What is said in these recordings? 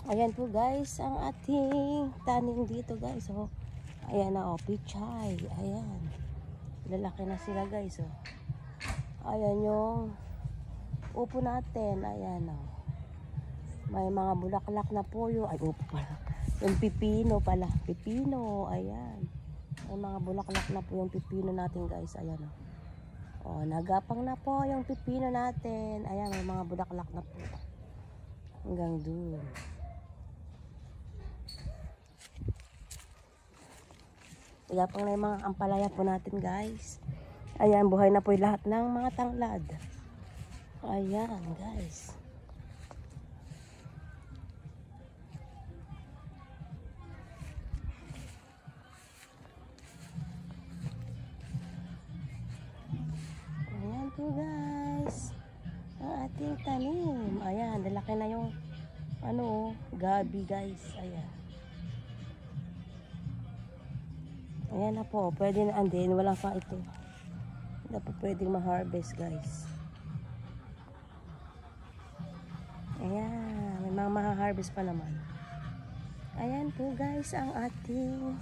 Ayan po guys, ang ating tanim dito guys. Oh. Ayan na, oh, pichay. Ayan. Lalaki na sila guys. Oh. Ayan yung upo natin. Ayan oh. May mga bulaklak na po yung, ay upo pala. Yung pipino pala. Pipino. Ayan. May mga bulaklak na po yung pipino natin guys. Ayan oh. Oh, nagapang na po yung pipino natin. Ayan, may mga bulaklak na po. Hanggang dun. Nagapang na yung mga ampalaya po natin guys. Ayan, buhay na po yung lahat ng mga tanglad. Ayan guys. Ayan po guys. Ang ating tanim. Ayan, lalaki na yung ano, gabi guys. Ayan. Ayan na po. Pwede na andin. Wala pa ito. Hindi po pwedeng ma-harvest guys. Ayan. May mga ma-harvest pa naman. Ayan po guys. Ang ating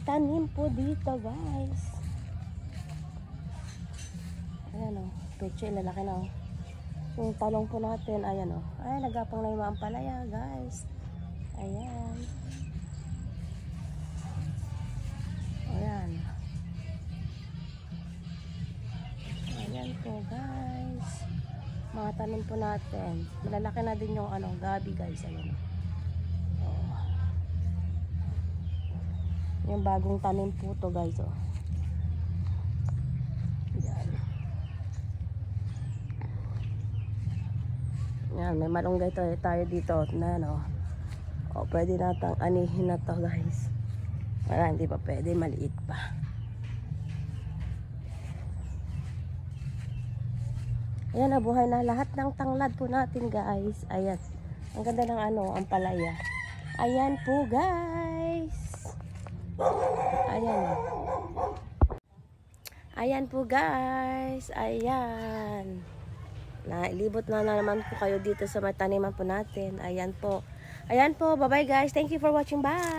tanim po dito guys. Ayan o. Peche. Lalaki na o. Yung talong po natin. Ayan o. Ay, nagapang na yung mga ampalaya guys. Ayan. Ayan. Ayan po guys. Mga tanim po natin. Malalaki na din yung ano, gabi guys. Ayan. Oh. Yung bagong tanim po to guys. Oh. Ayan. Ayan, may malunggay tayo dito na no. Oh, pwede natang anihin na to guys. Wala, hindi pa pwede, maliit pa. Ayan, nabuhay na lahat ng tanglad po natin guys. Ayan, ang ganda ng ano, ang palaya. Ayan po guys. Ayan. Ayan po guys. Ayan. Nailibot na naman po kayo dito sa mataniman po natin. Ayan po. Ayan po, bye bye guys. Thank you for watching. Bye.